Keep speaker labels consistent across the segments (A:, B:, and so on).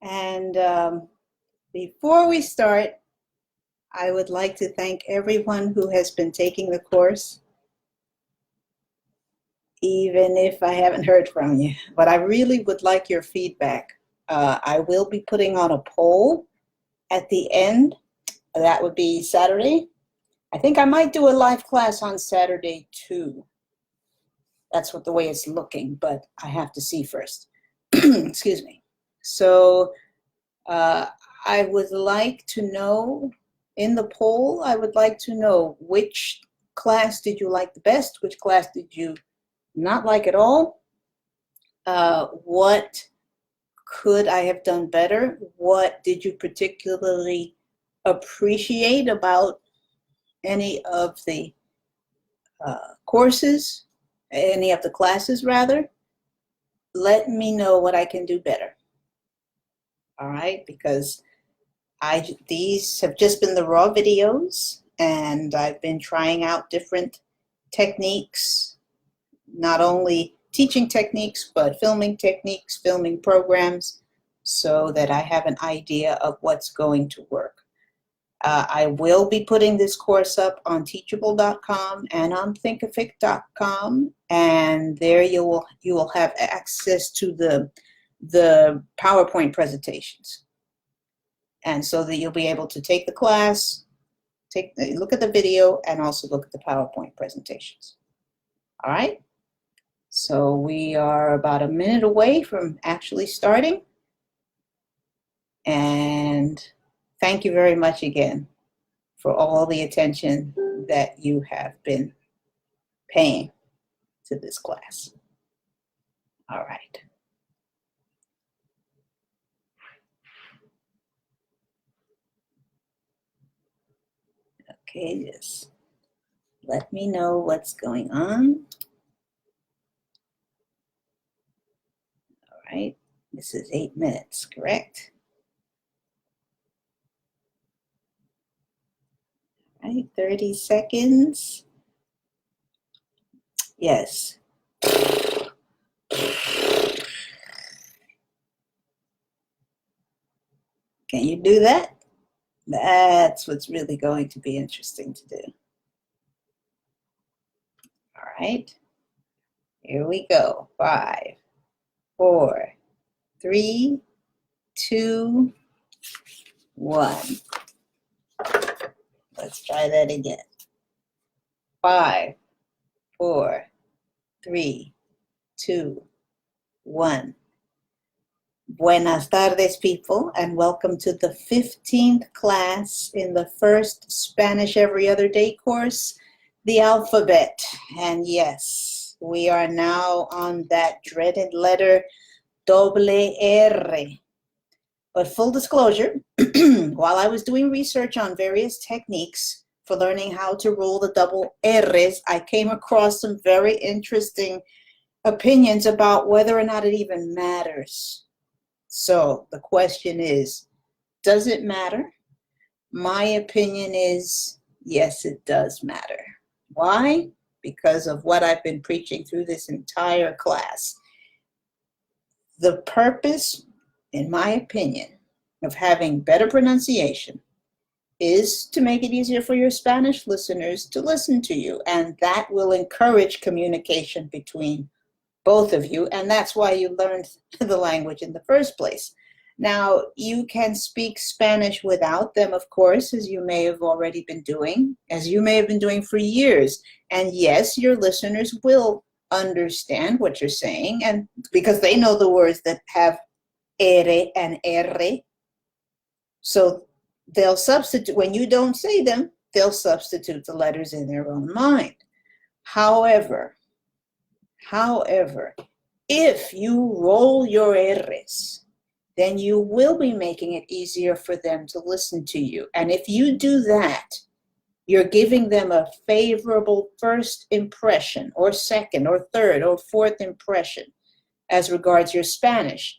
A: And before we start, I would like to thank everyone who has been taking the course, even if I haven't heard from you. But I really would like your feedback. I will be putting on a poll at the end. That would be Saturday. I think I might do a live class on Saturday too. That's what the way it's looking, but I have to see first. Excuse me. So I would like to know, in the poll, I would like to know which class did you like the best, which class did you not like at all, what could I have done better, what did you particularly appreciate about any of the courses, any of the classes rather. Let me know what I can do better. All right, because these have just been the raw videos, and I've been trying out different techniques, not only teaching techniques, but filming techniques, filming programs, so that I have an idea of what's going to work. I will be putting this course up on teachable.com and on thinkific.com, and there you will have access to the PowerPoint presentations. And so that you'll be able to take the class, look at the video, and also look at the PowerPoint presentations. All right? So we are about a minute away from actually starting. And thank you very much again for all the attention that you have been paying to this class. All right. Okay, just let me know what's going on. All right, this is 8 minutes, correct? All right, 30 seconds. Yes. Can you do that? That's what's really going to be interesting to do. All right, here we go. 5, 4, 3, 2, 1. Let's try that again. 5, 4, 3, 2, 1. Buenas tardes, people, and welcome to the 15th class in the first Spanish Every Other Day course, the alphabet. And yes, we are now on that dreaded letter doble R. But full disclosure, while I was doing research on various techniques for learning how to roll the double R's, I came across some very interesting opinions about whether or not it even matters. So the question is, does it matter? My opinion is, yes, it does matter. Why? Because of what I've been preaching through this entire class. The purpose, in my opinion, of having better pronunciation is to make it easier for your Spanish listeners to listen to you, and that will encourage communication between both of you, and that's why you learned the language in the first place. Now, you can speak Spanish without them, of course, as you may have already been doing, as you may have been doing for years. And yes, your listeners will understand what you're saying, and because they know the words that have R and R. So they'll substitute, when you don't say them, they'll substitute the letters in their own mind. However, if you roll your R's, then you will be making it easier for them to listen to you. And if you do that, you're giving them a favorable first impression, or second, or third, or fourth impression as regards your Spanish.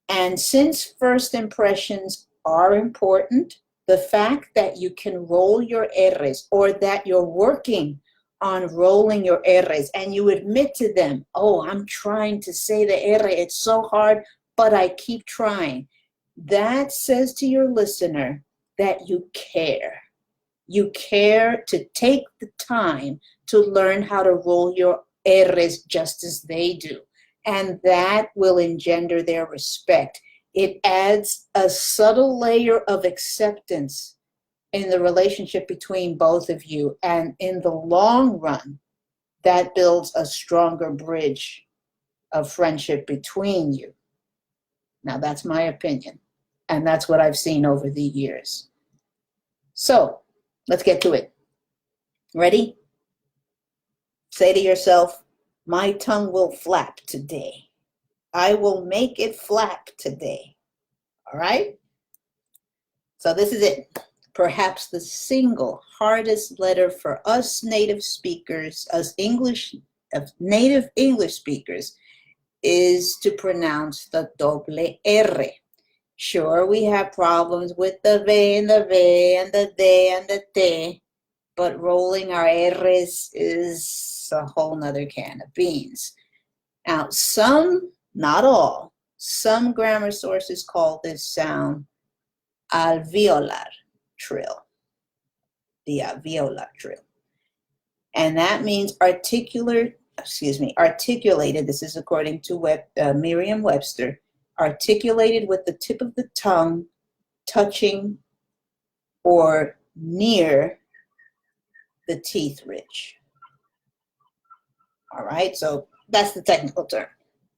A: And since first impressions are important, the fact that you can roll your R's, or that you're working on rolling your R's, and you admit to them, oh, I'm trying to say the R, it's so hard, but I keep trying. That says to your listener that you care. You care to take the time to learn how to roll your R's just as they do. And that will engender their respect. It adds a subtle layer of acceptance in the relationship between both of you. And in the long run, that builds a stronger bridge of friendship between you. Now, that's my opinion. And that's what I've seen over the years. So let's get to it. Ready? Say to yourself, my tongue will flap today. I will make it flap today. All right? So this is it. Perhaps the single hardest letter for us native speakers, native English speakers, is to pronounce the doble R. Sure, we have problems with the V and the V and the D and the T, but rolling our R's is a whole nother can of beans. Now, some, not all, some grammar sources call this sound alveolar trill, the alveolar trill. And that means articulated, this is according to Merriam-Webster, articulated with the tip of the tongue touching or near the teeth ridge. All right, so that's the technical term.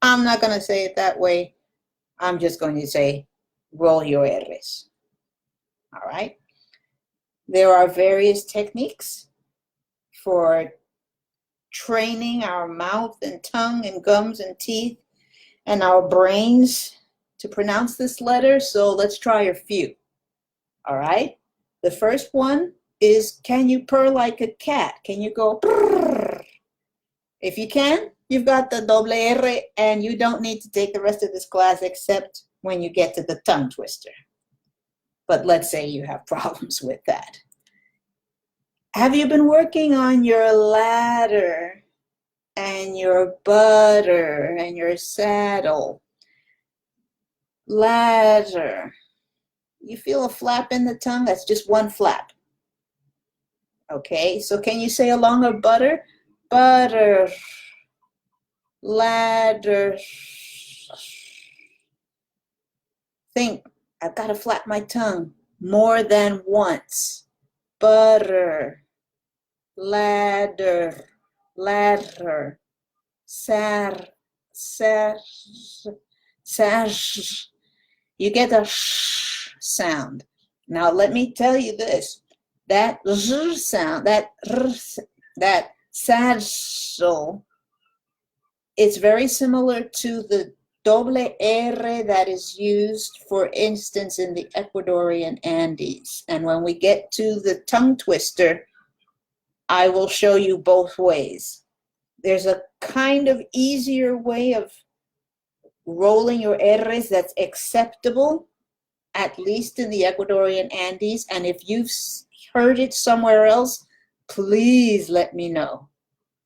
A: I'm not going to say it that way. I'm just going to say roll your R's. All right. There are various techniques for training our mouth and tongue and gums and teeth and our brains to pronounce this letter. So let's try a few. All right. The first one is, can you purr like a cat? Can you go brrr? If you can, you've got the doble R, and you don't need to take the rest of this class except when you get to the tongue twister. But let's say you have problems with that. Have you been working on your ladder and your butter and your saddle? Ladder. You feel a flap in the tongue? That's just one flap. Okay, so can you say along with butter? Butter. Ladder. Think, I've got to flap my tongue more than once. Butter. Ladder. Ladder. Sar. You get a sh sound. Now let me tell you this. That z sound, that sarsel, it's very similar to the doble R that is used, for instance, in the Ecuadorian Andes. And when we get to the tongue twister, I will show you both ways. There's a kind of easier way of rolling your R's that's acceptable, at least in the Ecuadorian Andes. And if you've heard it somewhere else, please let me know.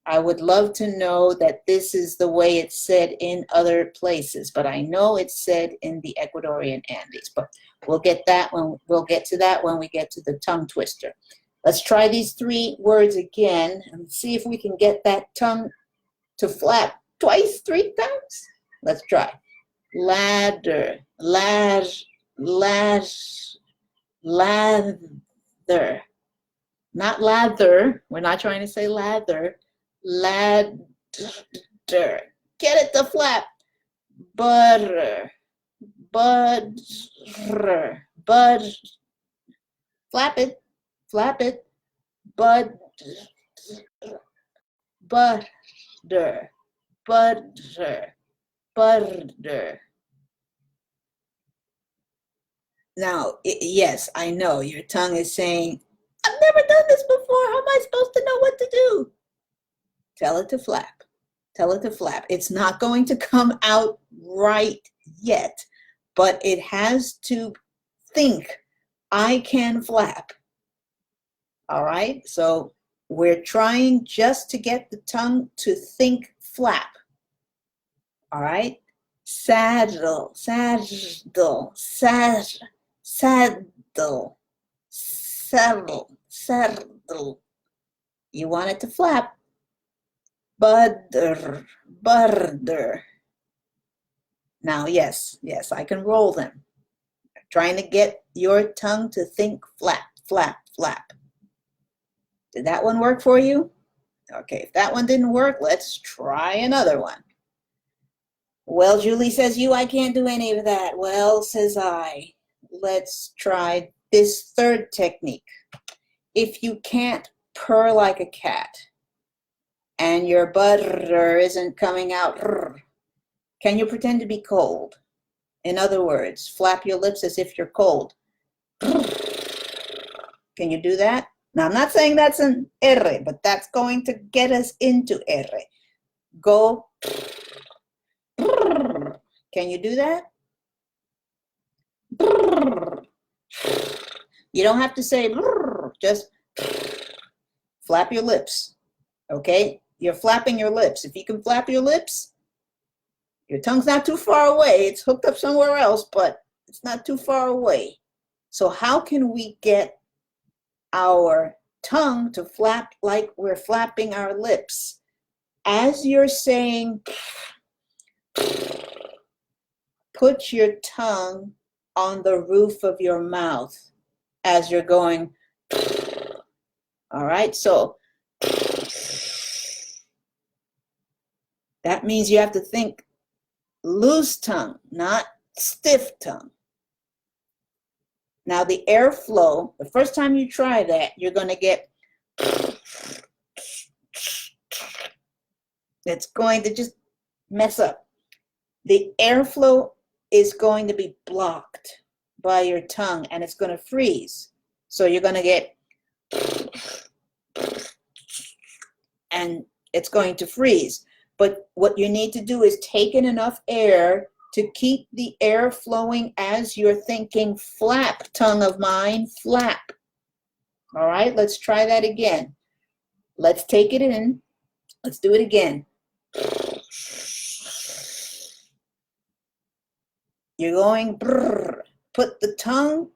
A: I would love to know that this is the way it's said in other places, but I know it's said in the Ecuadorian Andes. But we'll get to that when we get to the tongue twister. Let's try these three words again and see if we can get that tongue to flap twice, 3 times. Let's try. Ladder, ladder. Not lather. We're not trying to say lather. Ladder. Get it to flap. Butter. Butter. Butter. Flap it. Flap it. Butter. Butter. Butter. Butter. Now, yes, I know your tongue is saying, I've never done this before. How am I supposed to know what to do? Tell it to flap. Tell it to flap. It's not going to come out right yet, but it has to think, I can flap. All right? So we're trying just to get the tongue to think flap. All right? Saddle, saddle, saddle, saddle, saddle, saddle. You want it to flap. Brrr, brrr. Now, yes, I can roll them. Trying to get your tongue to think flap, flap, flap. Did that one work for you? Okay, if that one didn't work, let's try another one. Well, Julie says I can't do any of that. Well, says I, let's try this third technique. If you can't purr like a cat and your brrr isn't coming out, can you pretend to be cold? In other words, flap your lips as if you're cold. Can you do that? Now, I'm not saying that's an R, but that's going to get us into R. Go. Can you do that? You don't have to say, just flap your lips, okay? You're flapping your lips. If you can flap your lips, your tongue's not too far away. It's hooked up somewhere else, but it's not too far away. So how can we get our tongue to flap like we're flapping our lips? As you're saying, put your tongue on the roof of your mouth as you're going. All right, so that means you have to think loose tongue, not stiff tongue. Now the airflow, the first time you try that, you're going to get, it's going to just mess up. The airflow is going to be blocked by your tongue and it's going to freeze. So you're going to get, and it's going to freeze. But what you need to do is take in enough air to keep the air flowing as you're thinking, flap, tongue of mine, flap. All right, let's try that again. Let's take it in. Let's do it again. You're going brrr. Put the tongue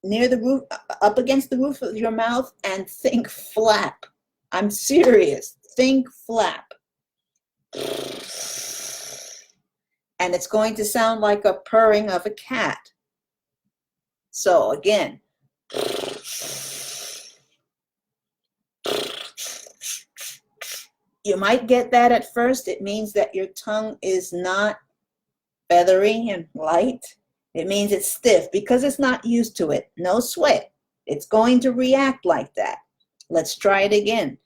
A: near the roof, up against the roof of your mouth and think flap. I'm serious. Think flap. And it's going to sound like a purring of a cat. So again. You might get that at first. It means that your tongue is not feathery and light. It means it's stiff because it's not used to it. No sweat. It's going to react like that. Let's try it again.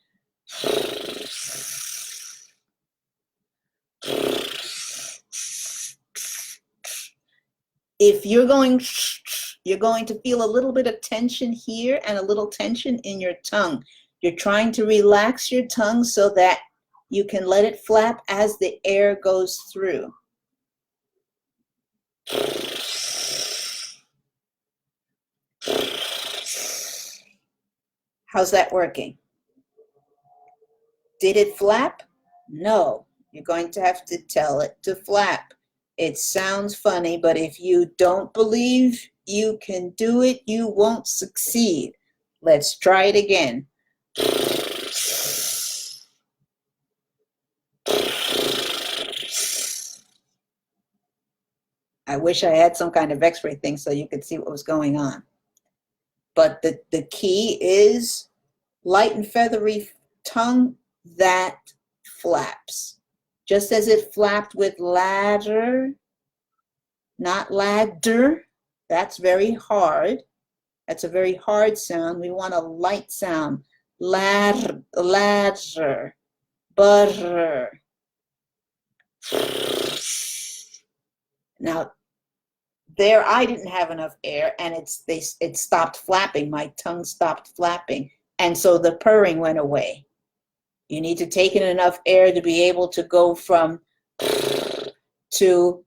A: If you're going to feel a little bit of tension here and a little tension in your tongue. You're trying to relax your tongue so that you can let it flap as the air goes through. How's that working? Did it flap? No. You're going to have to tell it to flap. It sounds funny, but if you don't believe you can do it, you won't succeed. Let's try it again. I wish I had some kind of x-ray thing so you could see what was going on. But the key is light and feathery tongue that flaps. Just as it flapped with ladder, not ladder. That's very hard. That's a very hard sound. We want a light sound. Ladder, ladder, brrr. Now, there I didn't have enough air and it stopped flapping. My tongue stopped flapping. And so the purring went away. You need to take in enough air to be able to go from to,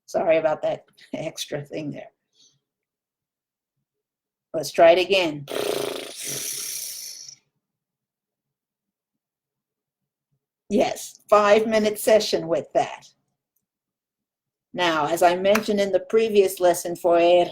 A: sorry about that extra thing there. Let's try it again. Yes, 5-minute session with that. Now, as I mentioned in the previous lesson for R,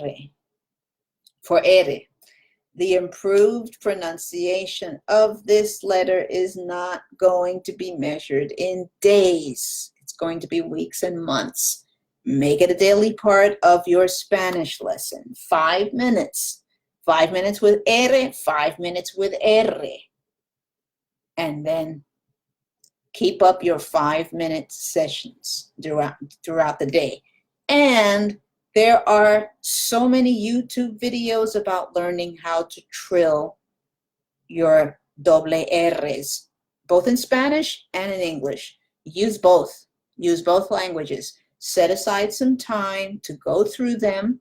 A: the improved pronunciation of this letter is not going to be measured in days. It's going to be weeks and months. Make it a daily part of your Spanish lesson. 5 minutes. 5 minutes with R, 5 minutes with R. And then keep up your 5-minute sessions throughout the day. And there are so many YouTube videos about learning how to trill your doble R's, both in Spanish and in English. Use both. Use both languages. Set aside some time to go through them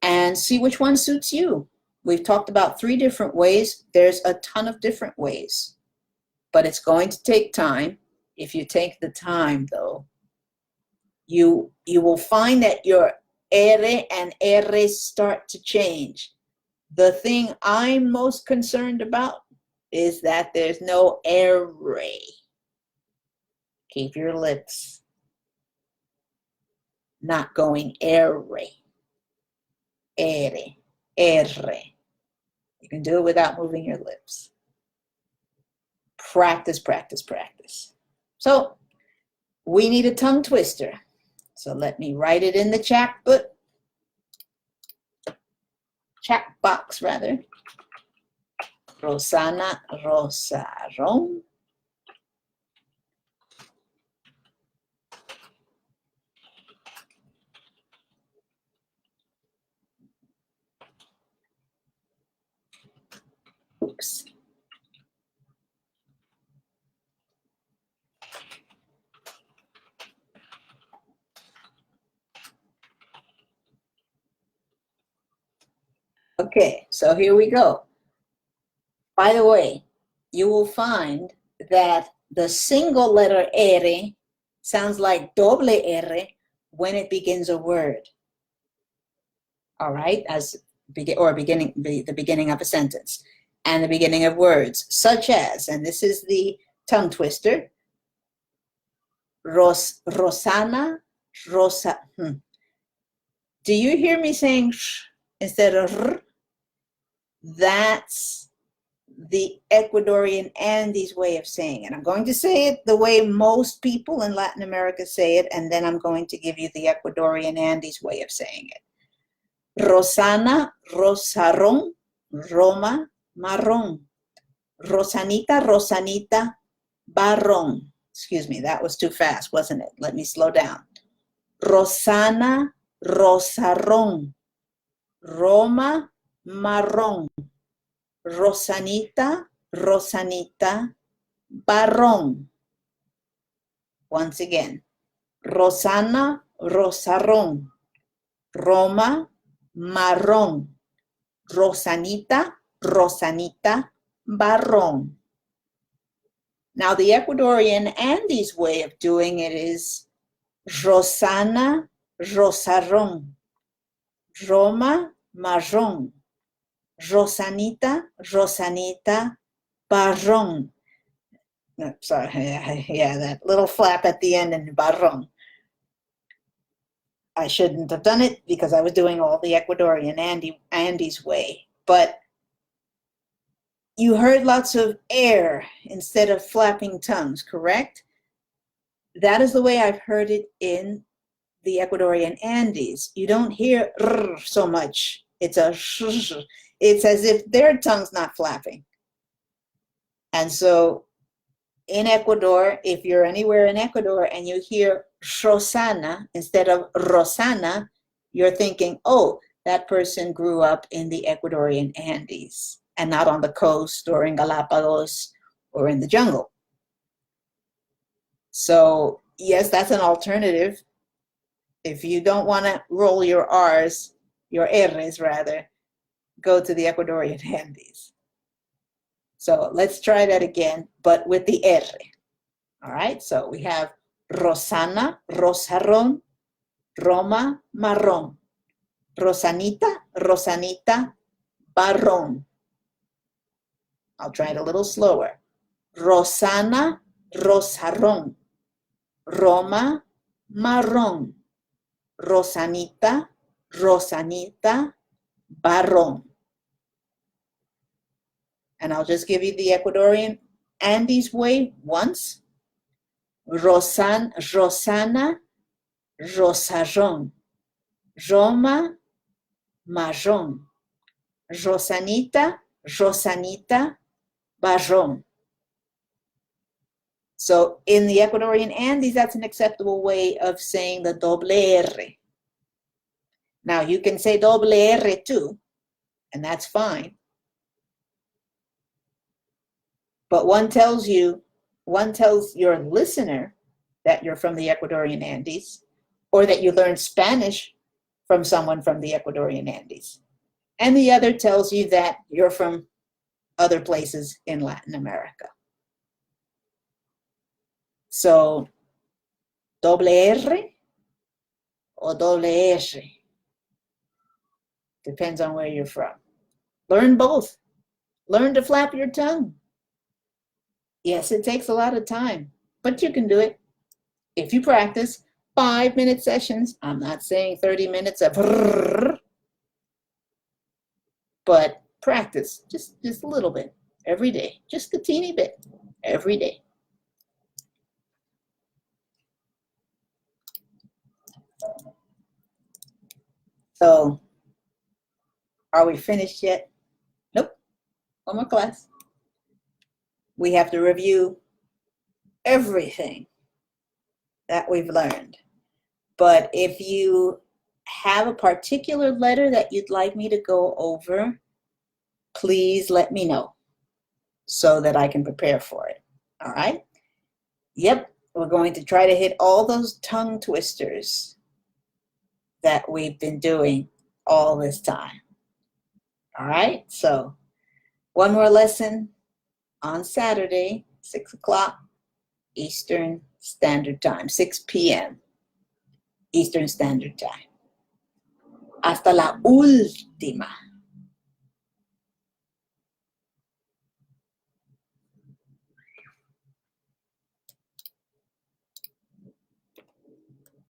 A: and see which one suits you. We've talked about 3 different ways. There's a ton of different ways, but it's going to take time. If you take the time, though, you will find that your R and R's start to change. The thing I'm most concerned about is that there's no R. Keep your lips not going R. R. You can do it without moving your lips. Practice, practice, practice. So we need a tongue twister. So let me write it in the chat box rather. Rosana, rosaron. Oops. Okay, so here we go. By the way, you will find that the single letter R sounds like doble R when it begins a word. All right, the beginning of a sentence and the beginning of words, such as, and this is the tongue twister, Rosana, Rosa. Do you hear me saying sh instead of r? That's the Ecuadorian Andes way of saying it. I'm going to say it the way most people in Latin America say it, and then I'm going to give you the Ecuadorian Andes way of saying it. Rosana, rosaron, Roma, marrón. Rosanita, rosanita, barrón. Excuse me, that was too fast, wasn't it? Let me slow down. Rosana, rosarón. Roma, marrón. Rosanita, rosanita, barrón. Once again. Rosana, rosarón. Roma, marrón. Rosanita, rosanita, barrón. Now the Ecuadorian Andes way of doing it is Rosana, rosarón. Roma, marrón. Rosanita, rosanita, barrón. No, sorry, yeah, that little flap at the end and barrón. I shouldn't have done it because I was doing all the Ecuadorian Andes way, but you heard lots of air instead of flapping tongues, correct? That is the way I've heard it in the Ecuadorian Andes. You don't hear r so much. It's a sh. It's as if their tongue's not flapping. And so in Ecuador, if you're anywhere in Ecuador and you hear Rosana instead of Rosana, you're thinking, oh, that person grew up in the Ecuadorian Andes and not on the coast or in Galapagos or in the jungle. So yes, that's an alternative. If you don't want to roll your R's, your R's rather, go to the Ecuadorian Andes. So let's try that again, but with the R. All right, so we have Rosana, rosarón, Roma, marrón. Rosanita, rosanita, barrón. I'll try it a little slower. Rosana, rosarrón, Roma, marrón, Rosanita, Rosanita, barrón. And I'll just give you the Ecuadorian Andes way once. Rosana, rosarrón, Roma, marrón, Rosanita, Rosanita, barrón. So in the Ecuadorian Andes, that's an acceptable way of saying the doble R. Now you can say doble R too, and that's fine. But one tells your listener that you're from the Ecuadorian Andes, or that you learned Spanish from someone from the Ecuadorian Andes. And the other tells you that you're from other places in Latin America. So, doble R or doble S, depends on where you're from. Learn both. Learn to flap your tongue. Yes, it takes a lot of time, but you can do it. If you practice 5-minute sessions, I'm not saying 30 minutes of brrr, but practice just a little bit every day, just a teeny bit every day. So, are we finished yet? Nope. One more class. We have to review everything that we've learned. But if you have a particular letter that you'd like me to go over, please let me know so that I can prepare for it. All right? Yep, we're going to try to hit all those tongue twisters that we've been doing all this time. All right, so one more lesson on Saturday, 6 o'clock Eastern Standard Time, 6 p.m. Eastern Standard Time. Hasta la última.